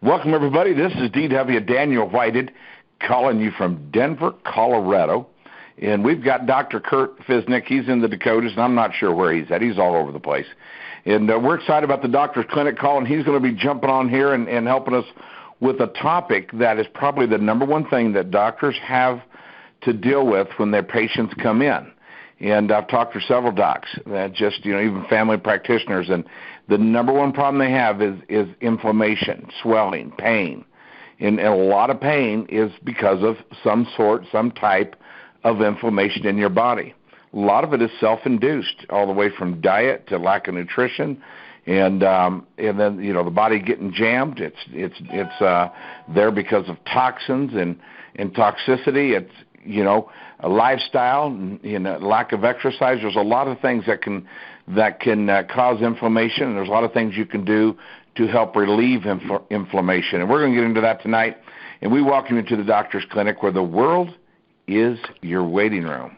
Welcome, everybody. This is D.W. Daniel Whited calling you from Denver, Colorado. And we've got Dr. Kurt Fisnick. He's in the Dakotas, and I'm not sure where he's at. He's all over the place. And we're excited about the doctor's clinic call, and he's going to be jumping on here and helping us with a topic that is probably the number one thing that doctors have to deal with when their patients come in. And I've talked to several docs, even family practitioners, and the number one problem they have is inflammation, swelling, pain. And a lot of pain is because of some type of inflammation in your body. A lot of it is self-induced, all the way from diet to lack of nutrition, and then the body getting jammed. It's there because of toxins and toxicity. It's a lifestyle, and lack of exercise. There's a lot of things that can cause inflammation, and there's a lot of things you can do to help relieve inflammation. And we're going to get into that tonight. And we welcome you to the doctor's clinic, where the world is your waiting room.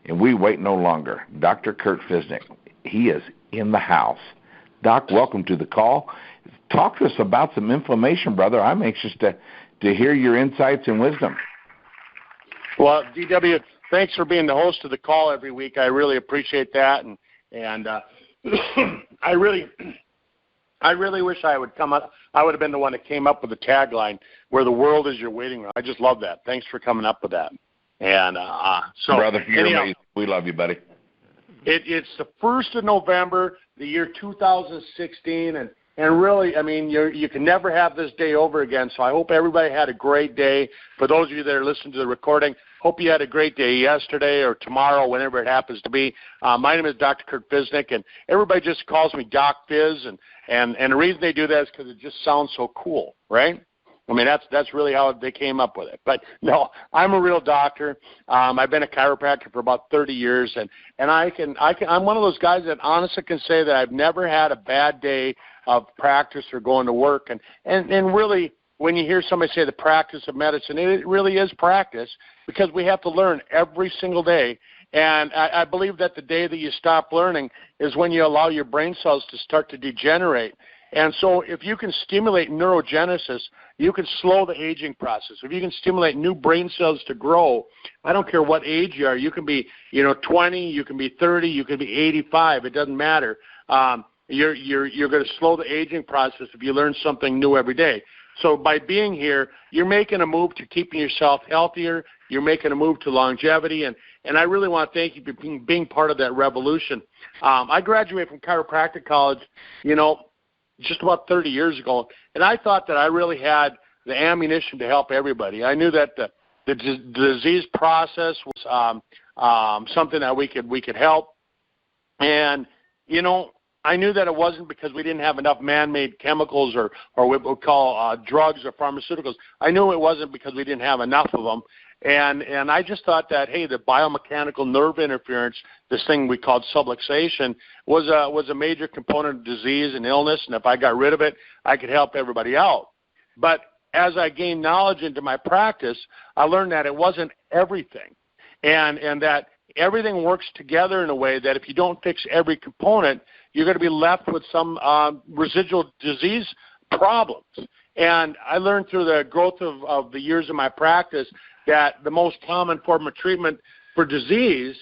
And we wait no longer. Dr. Kurt Fisnick, he is in the house. Doc, welcome to the call. Talk to us about some inflammation, brother. I'm anxious to hear your insights and wisdom. Well, DW, thanks for being the host of the call every week. I really appreciate that, and I really wish I would come up. I would have been the one that came up with the tagline, "Where the world is your waiting room." I just love that. Thanks for coming up with that. And so, brother, you're amazing. We love you, buddy. It's the 1st of November, the year 2016, and really, I mean, you can never have this day over again, so I hope everybody had a great day. For those of you that are listening to the recording, hope you had a great day yesterday or tomorrow, whenever it happens to be. My name is Dr. Kurt Fisnick, and everybody just calls me Doc Fizz, and the reason they do that is because it just sounds so cool, right? I mean, that's really how they came up with it. But no, I'm a real doctor. I've been a chiropractor for about 30 years, and I'm one of those guys that honestly can say that I've never had a bad day of practice or going to work. And really, when you hear somebody say the practice of medicine, it really is practice, because we have to learn every single day. And I believe that the day that you stop learning is when you allow your brain cells to start to degenerate. And so if you can stimulate neurogenesis, you can slow the aging process. If you can stimulate new brain cells to grow, I don't care what age you are. You can be 20, you can be 30, you can be 85. It doesn't matter. You're going to slow the aging process if you learn something new every day. So by being here, you're making a move to keeping yourself healthier. You're making a move to longevity, and I really want to thank you for being part of that revolution. I graduated from chiropractic college, just about 30 years ago, and I thought that I really had the ammunition to help everybody. I knew that the disease process was something that we could help, and I knew that it wasn't because we didn't have enough man-made chemicals or what we call drugs or pharmaceuticals. I knew it wasn't because we didn't have enough of them. And I just thought that, hey, the biomechanical nerve interference, this thing we called subluxation, was a major component of disease and illness, and if I got rid of it, I could help everybody out. But as I gained knowledge into my practice, I learned that it wasn't everything, and that everything works together in a way that if you don't fix every component, you're going to be left with some residual disease problems. And I learned through the growth of the years of my practice that the most common form of treatment for disease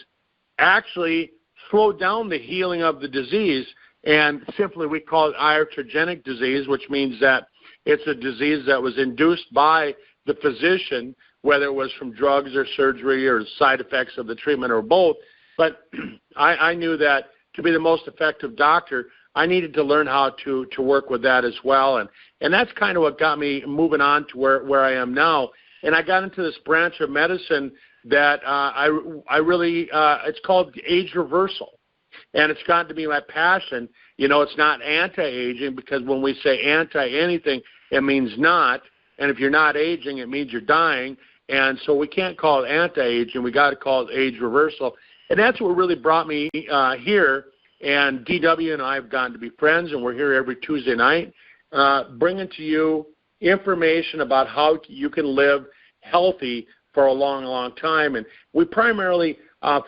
actually slowed down the healing of the disease, and simply we call it iatrogenic disease, which means that it's a disease that was induced by the physician, whether it was from drugs or surgery or side effects of the treatment or both. But I knew that to be the most effective doctor, I needed to learn how to work with that as well. And that's kind of what got me moving on to where I am now. And I got into this branch of medicine that I really, it's called age reversal. And it's gotten to be my passion. It's not anti-aging, because when we say anti-anything, it means not. And if you're not aging, it means you're dying. And so we can't call it anti-aging. We got to call it age reversal. And that's what really brought me here. And DW and I have gotten to be friends, and we're here every Tuesday night bringing to you information about how you can live healthy for a long, long time. And we primarily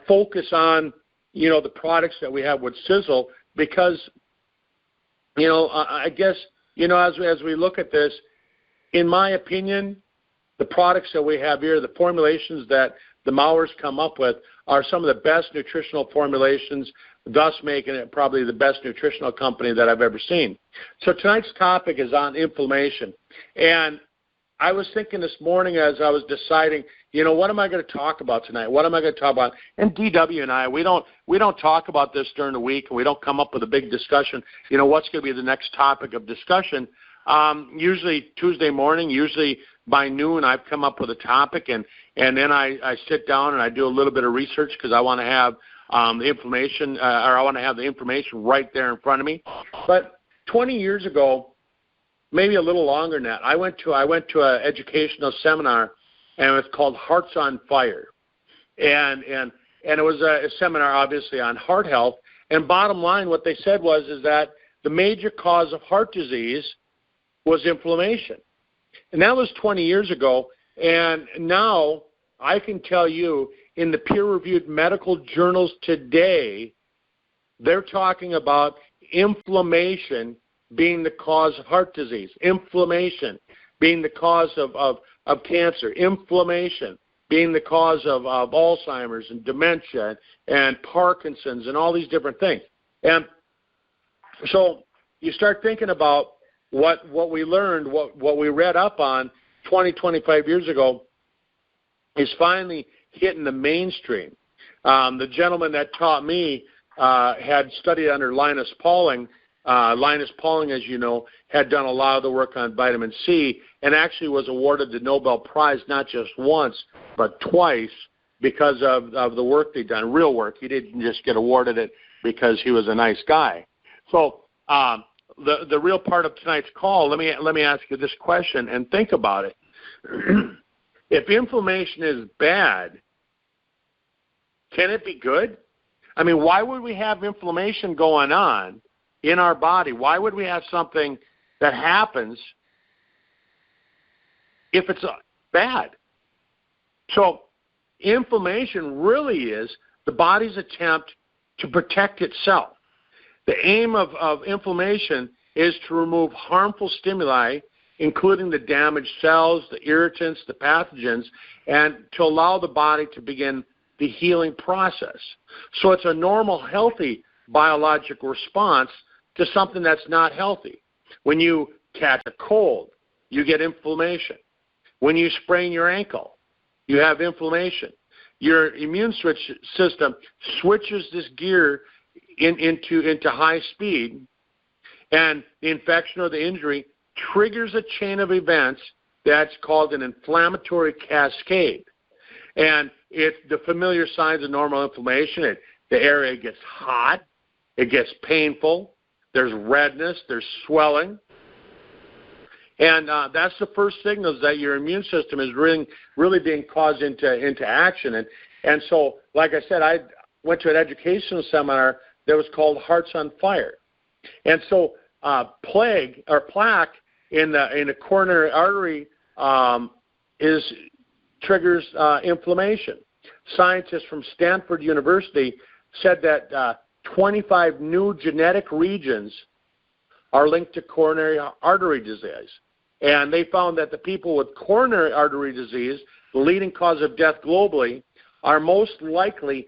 focus on, the products that we have with Sisel, because, I guess, as we look at this, in my opinion, the products that we have here, the formulations that the Mowers come up with, are some of the best nutritional formulations, thus making it probably the best nutritional company that I've ever seen. So tonight's topic is on inflammation. And I was thinking this morning as I was deciding, what am I going to talk about tonight? What am I going to talk about? And DW and I, we don't talk about this during the week, and we don't come up with a big discussion. What's going to be the next topic of discussion? Usually Tuesday morning, usually by noon, I've come up with a topic, and then I sit down and I do a little bit of research because I want to have the information, or I want to have the information right there in front of me. But 20 years ago, maybe a little longer than that, I went to an educational seminar, and it was called Hearts on Fire, and it was a seminar obviously on heart health. And bottom line, what they said is that the major cause of heart disease was inflammation. And that was 20 years ago. And now I can tell you in the peer-reviewed medical journals today, they're talking about inflammation being the cause of heart disease, inflammation being the cause of cancer, inflammation being the cause of Alzheimer's and dementia and Parkinson's and all these different things. And so you start thinking about what we learned, what we read up on 20, 25 years ago is finally hitting the mainstream. The gentleman that taught me had studied under Linus Pauling. Linus Pauling, as you know, had done a lot of the work on vitamin C and actually was awarded the Nobel Prize not just once but twice because of the work they'd done, real work. He didn't just get awarded it because he was a nice guy. So the real part of tonight's call, let me ask you this question and think about it. If inflammation is bad, can it be good? I mean, why would we have inflammation going on in our body? Why would we have something that happens if it's bad? So inflammation really is the body's attempt to protect itself. The aim of inflammation is to remove harmful stimuli, including the damaged cells, the irritants, the pathogens, and to allow the body to begin the healing process. So it's a normal, healthy biological response to something that's not healthy. When you catch a cold, you get inflammation. When you sprain your ankle, you have inflammation. Your immune system switches this gear into high speed, and the infection or the injury triggers a chain of events that's called an inflammatory cascade. And it's the familiar signs of normal inflammation. The area gets hot, it gets painful, there's redness, there's swelling. And that's the first signals that your immune system is really being caused into action. And so, like I said, I went to an educational seminar that was called Hearts on Fire. And so plaque in the coronary artery triggers inflammation. Scientists from Stanford University said that 25 new genetic regions are linked to coronary artery disease. And they found that the people with coronary artery disease, the leading cause of death globally, are most likely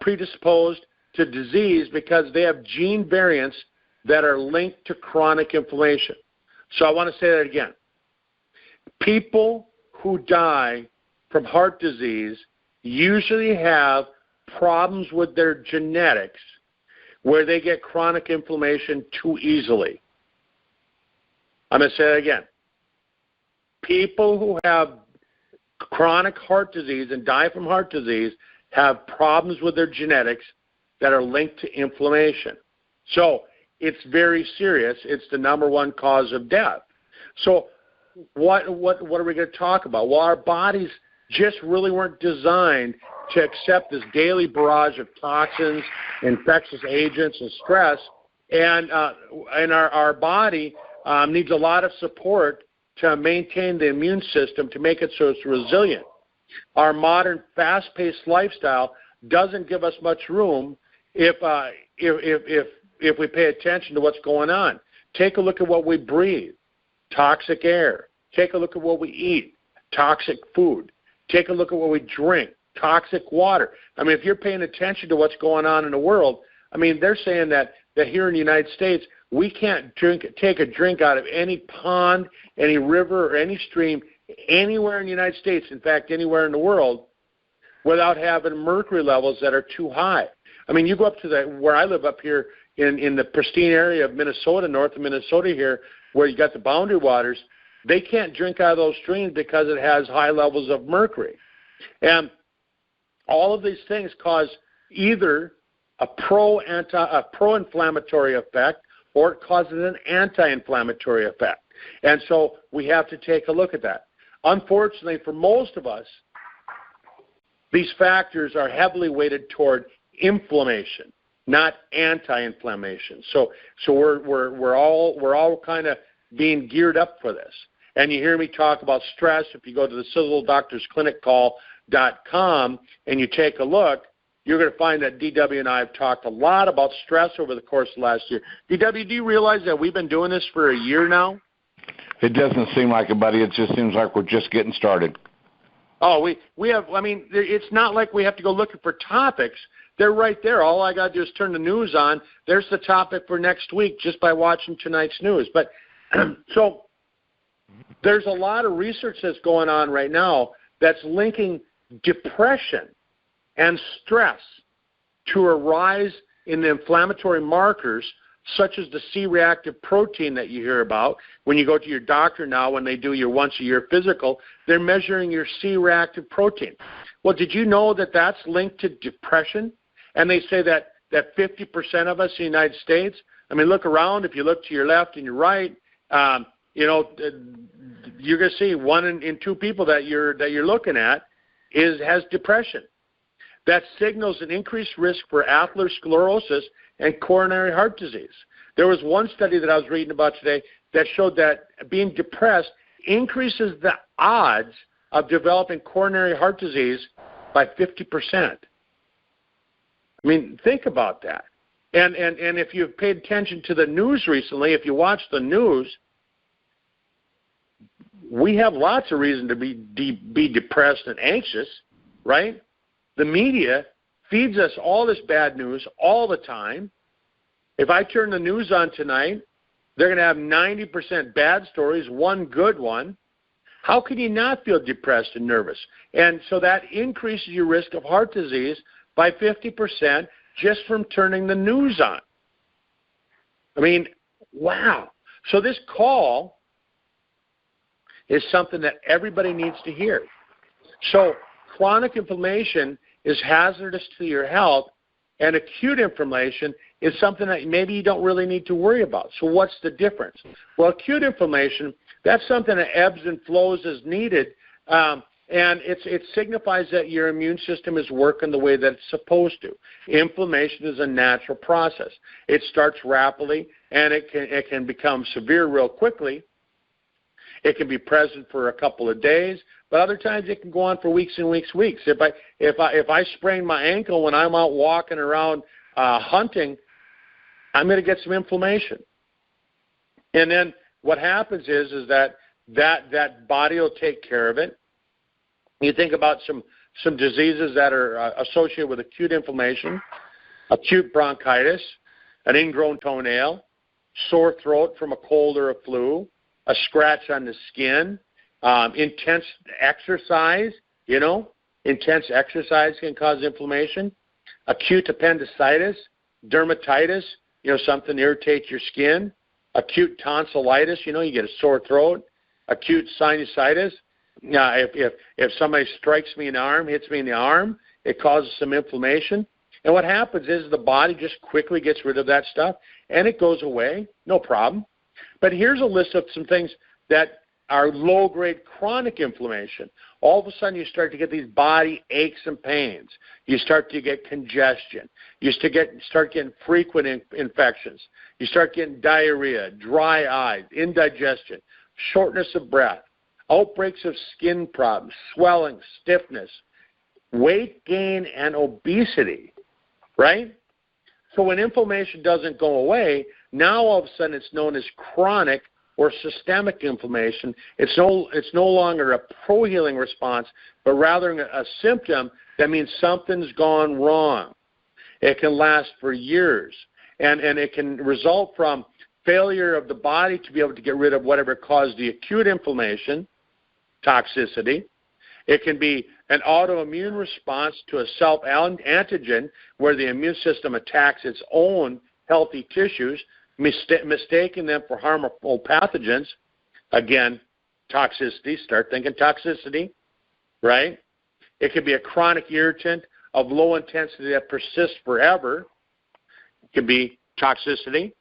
predisposed to disease because they have gene variants that are linked to chronic inflammation. So I want to say that again. People who die from heart disease usually have problems with their genetics where they get chronic inflammation too easily. I'm going to say that again. People who have chronic heart disease and die from heart disease have problems with their genetics that are linked to inflammation. So it's very serious. It's the number one cause of death. So what are we going to talk about? Well, our bodies just really weren't designed to accept this daily barrage of toxins, infectious agents, and stress. And our body needs a lot of support to maintain the immune system to make it so it's resilient. Our modern fast-paced lifestyle doesn't give us much room if we pay attention to what's going on. Take a look at what we breathe. Toxic air, Take a look at what we eat, toxic food. Take a look at what we drink, toxic water. I mean, if you're paying attention to what's going on in the world, I mean, they're saying that here in the United States, we can't take a drink out of any pond, any river, or any stream anywhere in the United States, in fact, anywhere in the world, without having mercury levels that are too high. I mean, you go up to where I live up here in the pristine area of Minnesota, north of Minnesota here, where you got the boundary waters, they can't drink out of those streams because it has high levels of mercury. And all of these things cause either a pro-inflammatory effect, or it causes an anti-inflammatory effect. And so we have to take a look at that. Unfortunately, for most of us, these factors are heavily weighted toward inflammation, not anti-inflammation. So we're all kind of being geared up for this. And you hear me talk about stress. If you go to the SiselDoctorsClinicCall.com and you take a look, you're going to find that DW and I have talked a lot about stress over the course of last year. DW, do you realize that we've been doing this for a year now? It doesn't seem like it, buddy. It just seems like we're just getting started. Oh, we have, I mean, it's not like we have to go looking for topics. They're right there. All I got to do is turn the news on. There's the topic for next week just by watching tonight's news. But so there's a lot of research that's going on right now that's linking depression and stress to a rise in the inflammatory markers such as the C-reactive protein that you hear about. When you go to your doctor now, when they do your once-a-year physical, they're measuring your C-reactive protein. Well, did you know that that's linked to depression? And they say that 50% of us in the United States, I mean, look around. If you look to your left and your right, you're going to see 1 in 2 people that you're looking at has depression. That signals an increased risk for atherosclerosis and coronary heart disease. There was one study that I was reading about today that showed that being depressed increases the odds of developing coronary heart disease by 50%. I mean, think about that. And if you've paid attention to the news recently, if you watch the news, we have lots of reason to be depressed and anxious, right? The media feeds us all this bad news all the time. If I turn the news on tonight, they're going to have 90% bad stories, 1 good one. How can you not feel depressed and nervous? And so that increases your risk of heart disease by 50% just from turning the news on. I mean, wow. So this call is something that everybody needs to hear. So chronic inflammation is hazardous to your health, and acute inflammation is something that maybe you don't really need to worry about. So what's the difference? Well, acute inflammation, that's something that ebbs and flows as needed, and it signifies that your immune system is working the way that it's supposed to. Inflammation is a natural process. It starts rapidly, and it can become severe real quickly. It can be present for a couple of days, but other times it can go on for weeks and weeks. If I sprain my ankle when I'm out walking around hunting, I'm going to get some inflammation. And then what happens is that body will take care of it. You think about some diseases that are associated with acute inflammation: acute bronchitis, an ingrown toenail, sore throat from a cold or a flu, a scratch on the skin, intense exercise. Intense exercise can cause inflammation. Acute appendicitis, dermatitis, something irritates your skin. Acute tonsillitis, you get a sore throat. Acute sinusitis. Now, if somebody strikes me in the arm, hits me in the arm, it causes some inflammation. And what happens is the body just quickly gets rid of that stuff, and it goes away, no problem. But here's a list of some things that are low-grade chronic inflammation. All of a sudden, you start to get these body aches and pains. You start to get congestion. You start getting frequent infections. You start getting diarrhea, dry eyes, indigestion, shortness of breath, outbreaks of skin problems, swelling, stiffness, weight gain, and obesity, right? So when inflammation doesn't go away, now all of a sudden it's known as chronic or systemic inflammation. It's no longer a pro-healing response, but rather a symptom that means something's gone wrong. It can last for years, and it can result from failure of the body to be able to get rid of whatever caused the acute inflammation, toxicity. It can be an autoimmune response to a self-antigen where the immune system attacks its own healthy tissues, mistaking them for harmful pathogens. Again, toxicity. Start thinking toxicity, right? It could be a chronic irritant of low intensity that persists forever. It can be toxicity.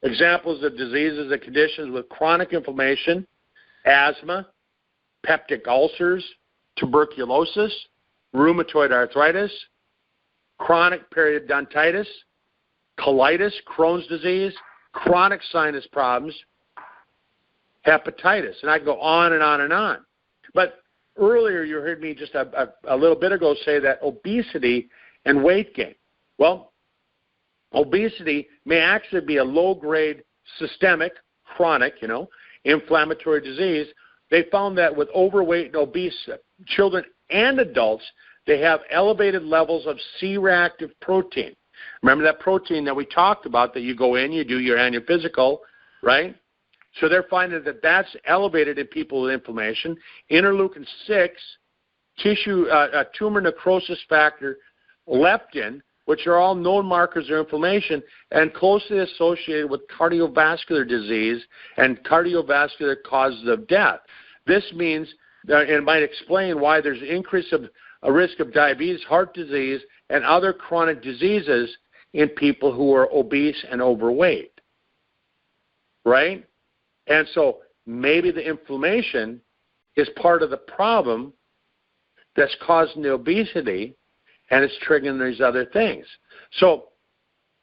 Examples of diseases and conditions with chronic inflammation: asthma, peptic ulcers, tuberculosis, rheumatoid arthritis, chronic periodontitis, colitis, Crohn's disease, chronic sinus problems, hepatitis, and I go on and on and on. But earlier you heard me just a little bit ago say that obesity and weight gain. Well, obesity may actually be a low-grade systemic, chronic, inflammatory disease. They found that with overweight and obese children and adults, they have elevated levels of C-reactive protein. Remember that protein that we talked about that you go in, you do your annual physical, right? So they're finding that that's elevated in people with inflammation. Interleukin-6, tumor necrosis factor, leptin, which are all known markers of inflammation and closely associated with cardiovascular disease and cardiovascular causes of death. This means, and it might explain why there's an increase of a risk of diabetes, heart disease, and other chronic diseases in people who are obese and overweight, right? And so maybe the inflammation is part of the problem that's causing the obesity, and it's triggering these other things. So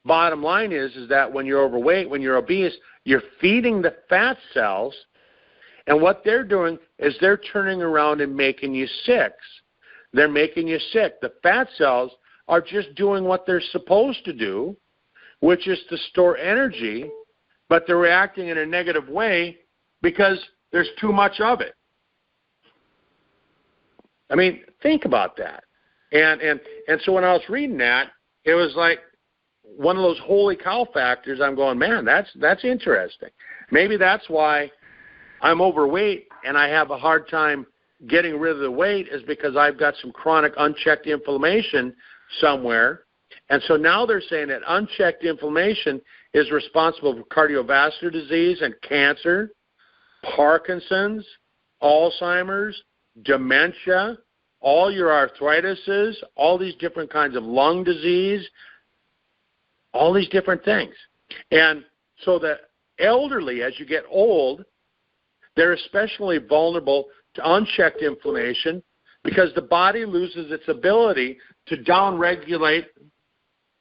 bottom line is that when you're overweight, when you're obese, you're feeding the fat cells, and what they're doing is they're turning around and making you sick. They're making you sick. The fat cells are just doing what they're supposed to do, which is to store energy, but they're reacting in a negative way because there's too much of it. I mean, think about that. And so when I was reading that, it was like one of those holy cow factors. I'm going, man, that's interesting. Maybe that's why I'm overweight and I have a hard time getting rid of the weight, is because I've got some chronic unchecked inflammation somewhere. And so now they're saying that unchecked inflammation is responsible for cardiovascular disease and cancer, Parkinson's, Alzheimer's, dementia, all your arthritises, all these different kinds of lung disease, all these different things. And so the elderly, as you get old, they're especially vulnerable to unchecked inflammation because the body loses its ability to downregulate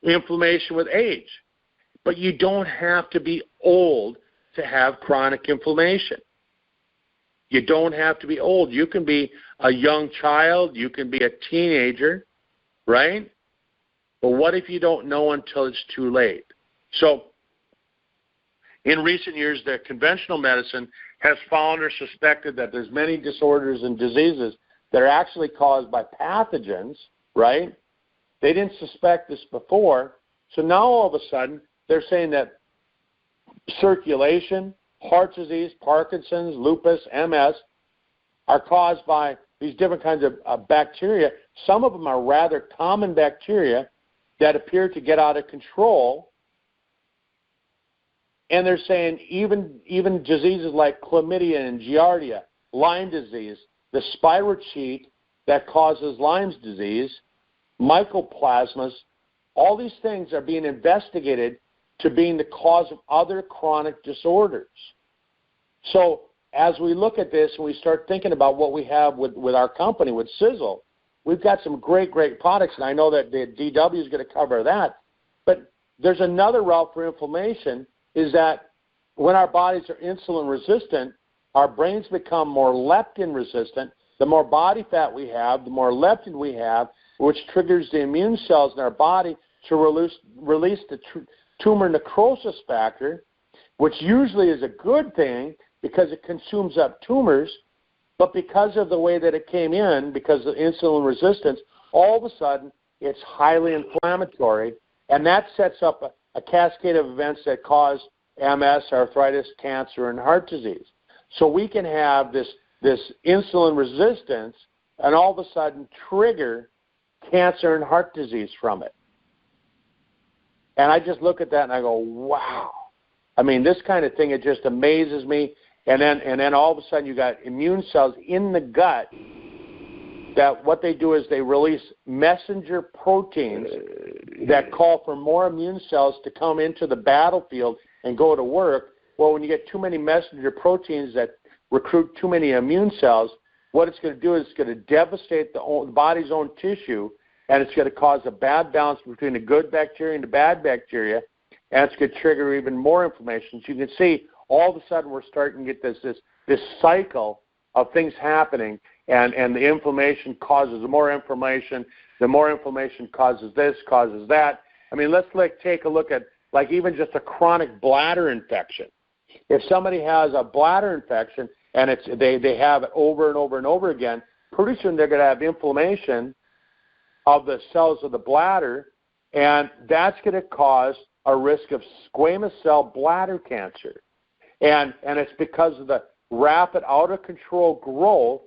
inflammation with age. But you don't have to be old to have chronic inflammation. You don't have to be old. You can be a young child. You can be a teenager, right? But what if you don't know until it's too late? So in recent years, the conventional medicine has found or suspected that there's many disorders and diseases that are actually caused by pathogens, right? They didn't suspect this before. So now all of a sudden, they're saying that circulation, heart disease, Parkinson's, lupus, MS are caused by these different kinds of bacteria. Some of them are rather common bacteria that appear to get out of control. And they're saying even diseases like chlamydia and giardia, Lyme disease, the spirochete that causes Lyme's disease, mycoplasmas, all these things are being investigated to being the cause of other chronic disorders. So as we look at this and we start thinking about what we have with our company, with Sisel, we've got some great products, and I know that the DW is going to cover that. But there's another route for inflammation, is that when our bodies are insulin resistant, our brains become more leptin resistant. The more body fat we have, the more leptin we have, which triggers the immune cells in our body to release the tumor necrosis factor, which usually is a good thing because it consumes up tumors, but because of the way that it came in, because of insulin resistance, all of a sudden it's highly inflammatory, and that sets up a cascade of events that cause MS, arthritis, cancer, and heart disease. So we can have this insulin resistance and all of a sudden trigger cancer and heart disease from it. And I just look at that and I go, wow. I mean, this kind of thing, it just amazes me. And then all of a sudden you got immune cells in the gut that what they do is they release messenger proteins that call for more immune cells to come into the battlefield and go to work. Well, when you get too many messenger proteins that recruit too many immune cells, what it's going to do is it's going to devastate the body's own tissue, and it's going to cause a bad balance between the good bacteria and the bad bacteria, and it's going to trigger even more inflammation. So you can see all of a sudden we're starting to get this cycle of things happening, and the inflammation causes more inflammation. The more inflammation causes this, causes that. I mean, let's take a look at like even just a chronic bladder infection. If somebody has a bladder infection and they have it over and over and over again, pretty soon they're going to have inflammation of the cells of the bladder, and that's going to cause a risk of squamous cell bladder cancer. And it's because of the rapid out-of-control growth,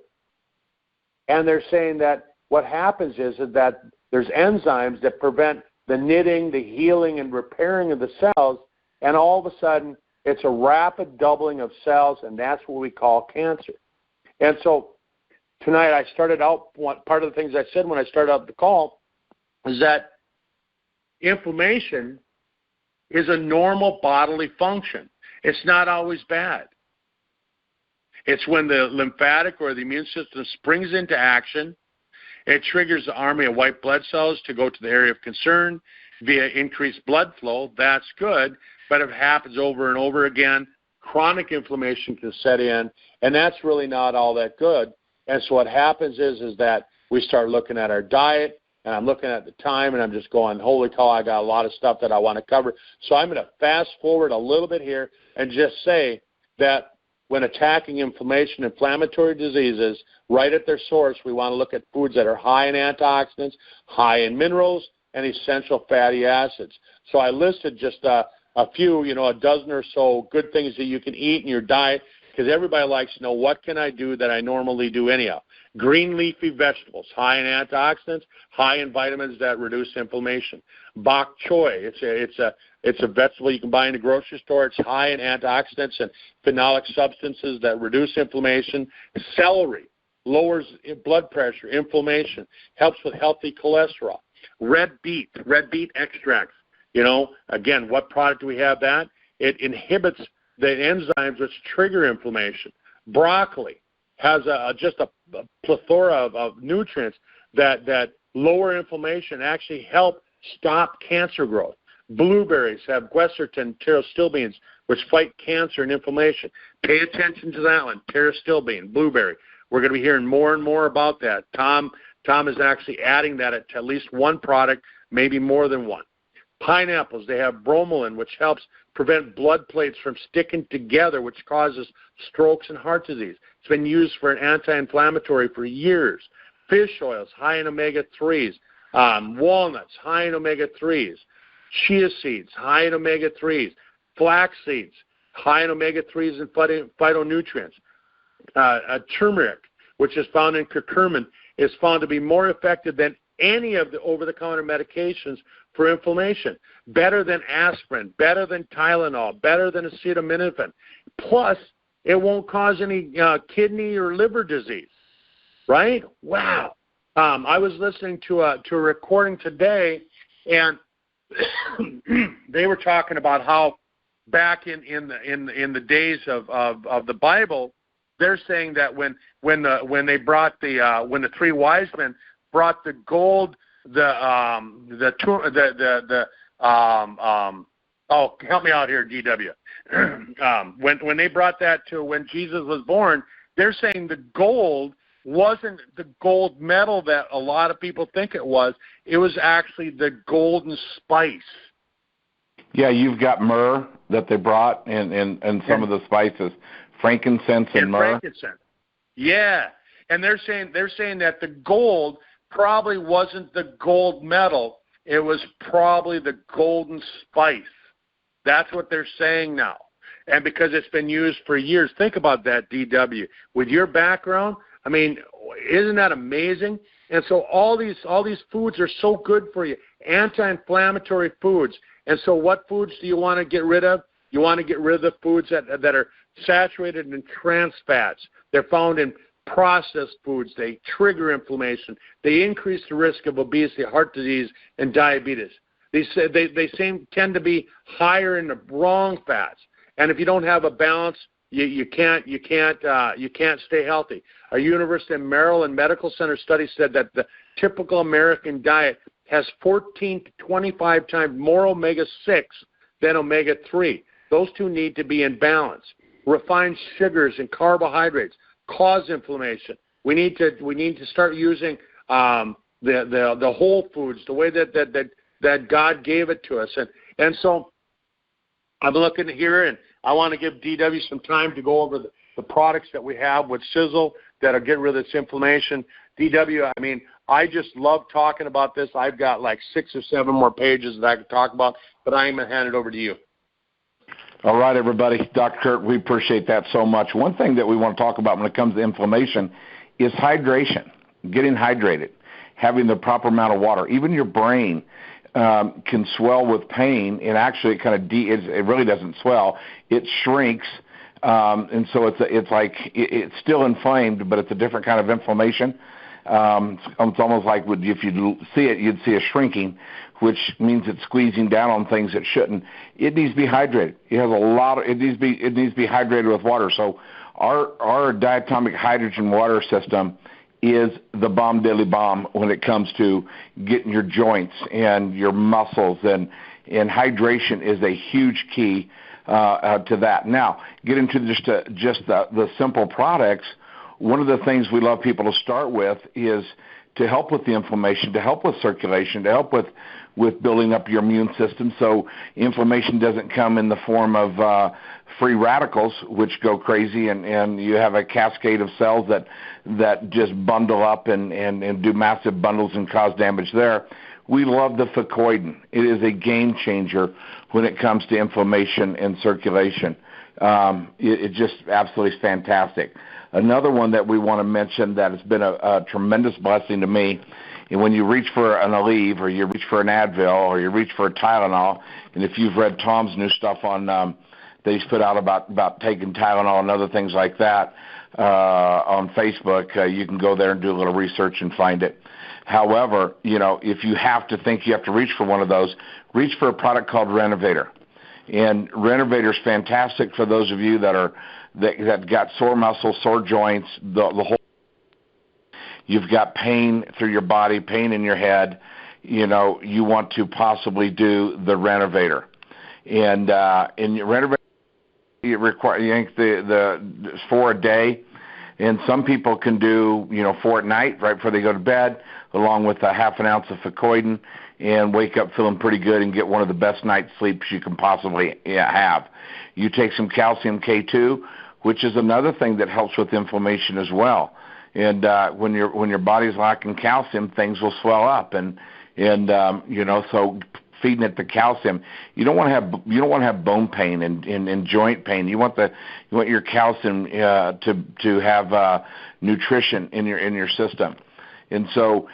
and they're saying that what happens is that there's enzymes that prevent the knitting, the healing, and repairing of the cells, and all of a sudden it's a rapid doubling of cells, and that's what we call cancer. And so tonight I started out, part of the things I said when I started out the call is that inflammation is a normal bodily function. It's not always bad. It's when the lymphatic or the immune system springs into action. It triggers the army of white blood cells to go to the area of concern via increased blood flow. That's good, but if it happens over and over again, chronic inflammation can set in, and that's really not all that good. And so what happens is that we start looking at our diet, and I'm looking at the time, and I'm just going, holy cow, I got a lot of stuff that I want to cover. So I'm going to fast forward a little bit here and just say that when attacking inflammatory diseases, right at their source, we want to look at foods that are high in antioxidants, high in minerals, and essential fatty acids. So I listed just a few, a dozen or so good things that you can eat in your diet, because everybody likes to know, what can I do that I normally do anyhow? Green leafy vegetables, high in antioxidants, high in vitamins that reduce inflammation. Bok choy, it's a vegetable you can buy in the grocery store. It's high in antioxidants and phenolic substances that reduce inflammation. Celery lowers blood pressure, inflammation, helps with healthy cholesterol. Red beet extracts. Again, what product do we have that? It inhibits the enzymes which trigger inflammation. Broccoli has just a plethora of nutrients that lower inflammation, actually help stop cancer growth. Blueberries have quercetin, pterostilbenes, which fight cancer and inflammation. Pay attention to that one, pterostilbene, blueberry. We're going to be hearing more and more about that. Tom is actually adding that to at least one product, maybe more than one. Pineapples, they have bromelain, which helps prevent blood plates from sticking together, which causes strokes and heart disease. It's been used for an anti-inflammatory for years. Fish oils, high in omega-3s. Walnuts, high in omega-3s. Chia seeds, high in omega-3s. Flax seeds, high in omega-3s and phytonutrients. Turmeric, which is found in curcumin, is found to be more effective than any of the over-the-counter medications for inflammation. Better than aspirin, better than Tylenol, better than acetaminophen. Plus, it won't cause any kidney or liver disease. Right? Wow. I was listening to a recording today, and they were talking about how back in the days of the Bible, they're saying that when they brought when the three wise men brought the gold, help me out here, DW. When they brought that to when Jesus was born, they're saying the gold wasn't the gold metal that a lot of people think it was. It was actually the golden spice. Yeah, you've got myrrh that they brought and some of the spices Frankincense and myrrh. Frankincense. Yeah, and they're saying that the gold probably wasn't the gold metal. It was probably the golden spice. That's what they're saying now. And because it's been used for years, think about that, DW. With your background, I mean, isn't that amazing? And so all these foods are so good for you, anti-inflammatory foods. And so what foods do you want to get rid of? You want to get rid of the foods that are saturated in trans fats. They're found in processed foods. They trigger inflammation. They increase the risk of obesity, heart disease, and diabetes. They tend to be higher in the wrong fats. And if you don't have a balance, you can't stay healthy. A University of Maryland Medical Center study said that the typical American diet has 14 to 25 times more omega-6 than omega-3. Those two need to be in balance. Refined sugars and carbohydrates cause inflammation. We need to start using the whole foods the way that God gave it to us. And so I'm looking here, and I want to give DW some time to go over the products that we have with Sisel that'll get rid of this inflammation. DW, I mean, I just love talking about this. I've got like 6 or 7 more pages that I could talk about, but I'm going to hand it over to you. All right, everybody. Dr. Kurt, we appreciate that so much. One thing that we want to talk about when it comes to inflammation is hydration, getting hydrated, having the proper amount of water. Even your brain can swell with pain, and actually it really doesn't swell. It shrinks, and so it's still inflamed, but it's a different kind of inflammation. It's almost like if you see it, you'd see a shrinking, which means it's squeezing down on things it shouldn't. It needs to be hydrated. It needs to be hydrated with water. So our diatomic hydrogen water system is the bomb dilly bomb when it comes to getting your joints and your muscles, and hydration is a huge key to that. Now, get into just the simple products. One of the things we love people to start with is to help with the inflammation, to help with circulation, to help with building up your immune system so inflammation doesn't come in the form of free radicals, which go crazy, and you have a cascade of cells that just bundle up and do massive bundles and cause damage there. We love the Ficoidin. It is a game changer when it comes to inflammation and circulation. It just absolutely is fantastic. Another one that we want to mention that has been a tremendous blessing to me, and when you reach for an Aleve, or you reach for an Advil, or you reach for a Tylenol, and if you've read Tom's new stuff on that he's put out about taking Tylenol and other things like that on Facebook, you can go there and do a little research and find it. However, if you have to reach for one of those, reach for a product called Renovator. And Renovator is fantastic for those of you that got sore muscles, sore joints, the whole. You've got pain through your body, pain in your head. You want to possibly do the Renovator, and Renovator you think the 4 a day, and some people can do 4 at night right before they go to bed, along with a half an ounce of Ficoidin, and wake up feeling pretty good and get one of the best night's sleeps you can possibly have. You take some calcium K2, which is another thing that helps with inflammation as well. And when your body's lacking calcium, things will swell up, and so feeding it the calcium. You don't want to have bone pain and joint pain. You want your calcium to have nutrition in your system, and so.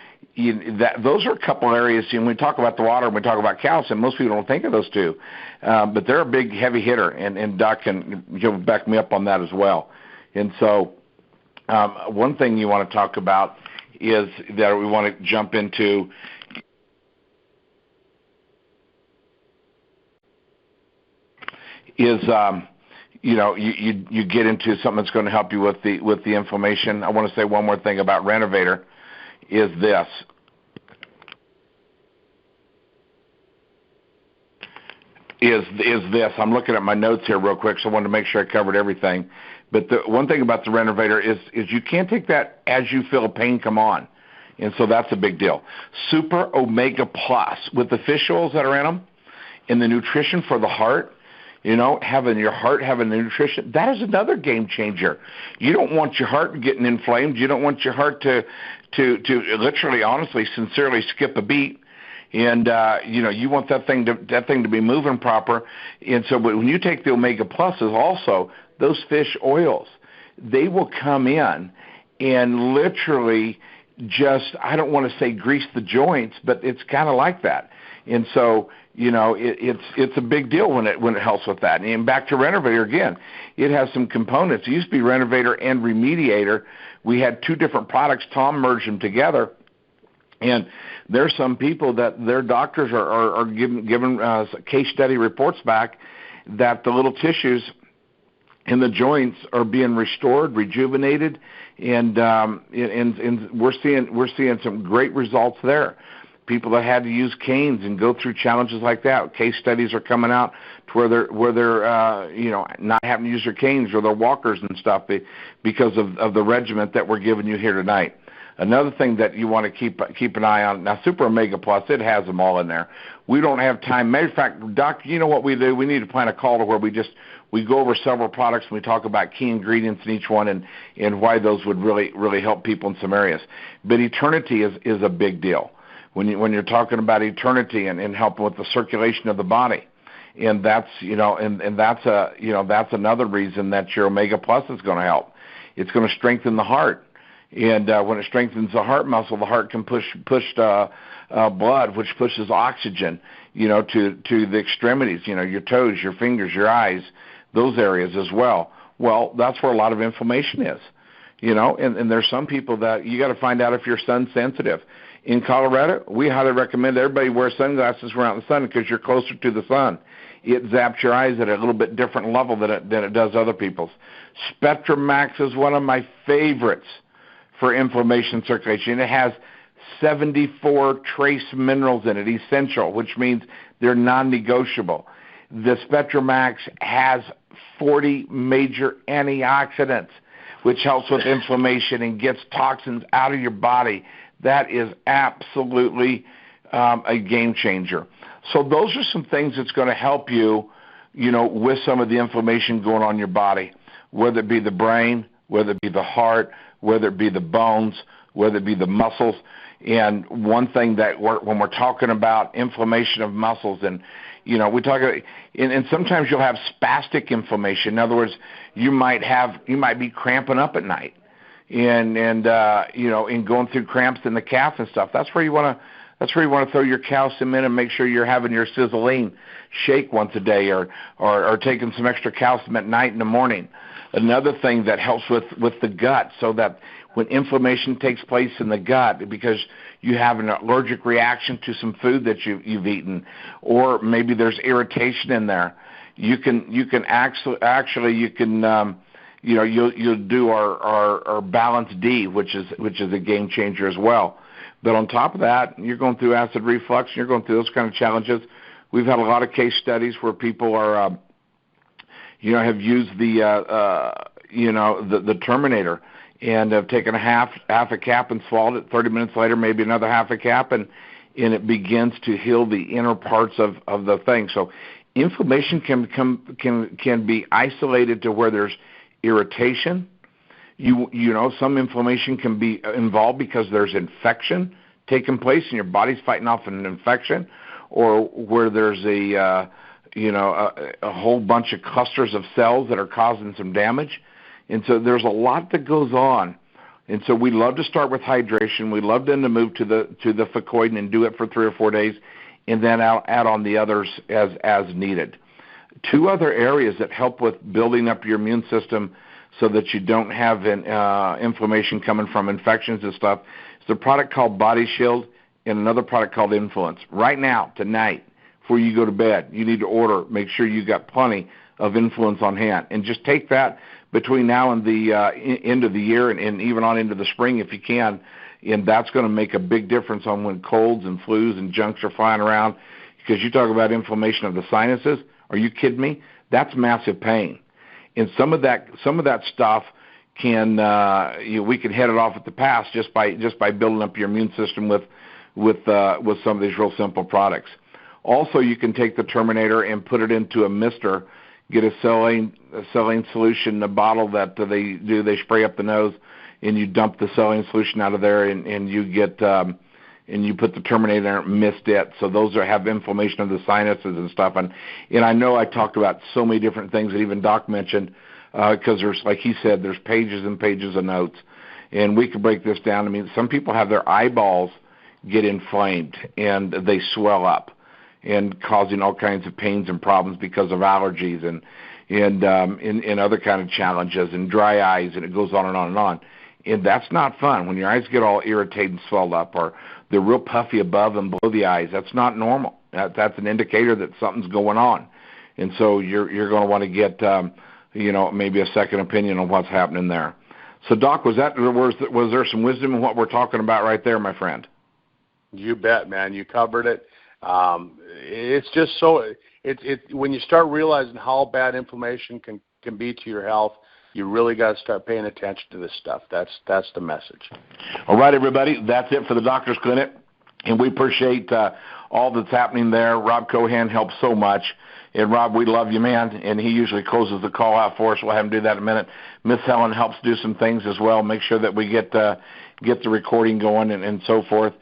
Those are a couple areas. When we talk about the water and we talk about calcium, most people don't think of those two, but they're a big, heavy hitter, and Doc can back me up on that as well. And so one thing you want to talk about is that we want to jump into is you get into something that's going to help you with the inflammation. I want to say one more thing about Renovator. Is this. I'm looking at my notes here real quick, so I wanted to make sure I covered everything. But the one thing about the Renovator is you can't take that as you feel pain come on. And so that's a big deal. Super Omega Plus, with the fish oils that are in them and the nutrition for the heart, Having your heart having nutrition, that is another game changer. You don't want your heart getting inflamed. You don't want your heart to literally, honestly, sincerely skip a beat. And you want that thing to be moving proper. And so, but when you take the omega pluses, also those fish oils, they will come in and literally just, I don't want to say grease the joints, but it's kind of like that. And so, it's a big deal when it helps with that. And back to Renovator again, it has some components. It used to be Renovator and Remediator. We had two different products. Tom merged them together. And there's some people that their doctors are given case study reports back that the little tissues in the joints are being restored, rejuvenated, and we're seeing some great results there. People that had to use canes and go through challenges like that. Case studies are coming out to where they're not having to use their canes or their walkers and stuff because of the regimen that we're giving you here tonight. Another thing that you want to keep an eye on, now Super Omega Plus, it has them all in there. We don't have time. Matter of fact, Doc, you know what we do? We need to plan a call to where we go over several products and we talk about key ingredients in each one and why those would really help people in some areas. But Eternity is a big deal when you're talking about Eternity and helping with the circulation of the body. And that's that's another reason that your Omega Plus is going to help. It's going to strengthen the heart. And when it strengthens the heart muscle, the heart can push blood, which pushes oxygen, to the extremities, your toes, your fingers, your eyes, those areas as well. Well, that's where a lot of inflammation is, and there's some people that you got to find out if you're sun sensitive. In Colorado, we highly recommend everybody wear sunglasses when out in the sun because you're closer to the sun. It zaps your eyes at a little bit different level than it does other people's. Spectrum Max is one of my favorites for inflammation circulation. It has 74 trace minerals in it, essential, which means they're non-negotiable. The Spectrum Max has 40 major antioxidants, which helps with inflammation and gets toxins out of your body. That is absolutely a game changer. So those are some things that's going to help you, with some of the inflammation going on in your body, whether it be the brain, whether it be the heart, whether it be the bones, whether it be the muscles. And one thing that when we're talking about inflammation of muscles, and we talk about, and sometimes you'll have spastic inflammation. In other words, you might be cramping up at night, and going through cramps in the calf and stuff. That's where you want to throw your calcium in and make sure you're having your Siseline shake once a day, or taking some extra calcium at night and in the morning. Another thing that helps with the gut, so that when inflammation takes place in the gut because you have an allergic reaction to some food that you've eaten, or maybe there's irritation in there, you'll do our Balance D, which is a game changer as well. But on top of that, you're going through acid reflux, you're going through those kind of challenges. We've had a lot of case studies where people are have used the Terminator and have taken half a cap and swallowed it. 30 minutes later, maybe another half a cap, and it begins to heal the inner parts of the thing. So inflammation can be isolated to where there's irritation. Some inflammation can be involved because there's infection taking place and your body's fighting off an infection, or where there's a whole bunch of clusters of cells that are causing some damage. And so there's a lot that goes on. And so we love to start with hydration. We love then to move to the Ficoidin and do it for 3 or 4 days, and then I'll add on the others as needed. 2 other areas that help with building up your immune system so that you don't have inflammation coming from infections and stuff is a product called Body Shield and another product called Influence. Right now, tonight, before you go to bed, you need to order. Make sure you got plenty of Influence on hand, and just take that between now and the end of the year, and even on into the spring if you can, and that's going to make a big difference on when colds and flus and junks are flying around. Because you talk about inflammation of the sinuses, are you kidding me? That's massive pain, and some of that stuff can we can head it off at the pass just by building up your immune system with some of these real simple products. Also, you can take the Terminator and put it into a mister, get a saline solution, a bottle that they spray up the nose, and you dump the saline solution out of there, and you get and you put the Terminator in there, missed it. So those have inflammation of the sinuses and stuff. And I know I talked about so many different things that even Doc mentioned, because there's, like he said, there's pages and pages of notes. And we could break this down. I mean, some people have their eyeballs get inflamed and they swell up, and causing all kinds of pains and problems because of allergies and other kind of challenges, and dry eyes, and it goes on and on and on. And that's not fun. When your eyes get all irritated and swelled up, or they're real puffy above and below the eyes, that's not normal. That's an indicator that something's going on. And so you're going to want to get maybe a second opinion on what's happening there. So, Doc, was there some wisdom in what we're talking about right there, my friend? You bet, man. You covered it. It's just so when you start realizing how bad inflammation can be to your health, you really got to start paying attention to this stuff. That's the message. All right, everybody. That's it for the Doctor's Clinic, and we appreciate all that's happening there. Rob Cohan helps so much. And, Rob, we love you, man, and he usually closes the call out for us. We'll have him do that in a minute. Miss Helen helps do some things as well, make sure that we get the recording going and so forth.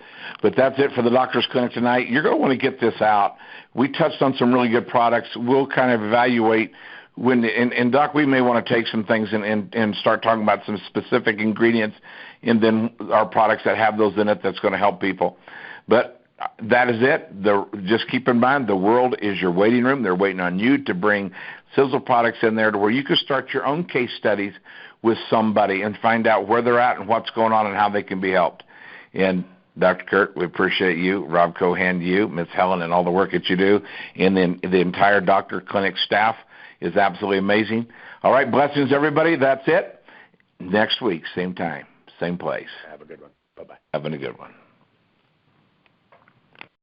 But that's it for the Doctor's Clinic tonight. You're going to want to get this out. We touched on some really good products. We'll kind of evaluate and Doc, we may want to take some things and start talking about some specific ingredients and then our products that have those in it that's going to help people. But that is it. Just keep in mind, the world is your waiting room. They're waiting on you to bring Sisel products in there to where you can start your own case studies with somebody and find out where they're at and what's going on and how they can be helped. And Dr. Kurt, we appreciate you, Rob Cohan, you, Ms. Helen, and all the work that you do. And then the entire Doctor Clinic staff is absolutely amazing. All right, blessings, everybody. That's it. Next week, same time, same place. Have a good one. Bye-bye. Having a good one.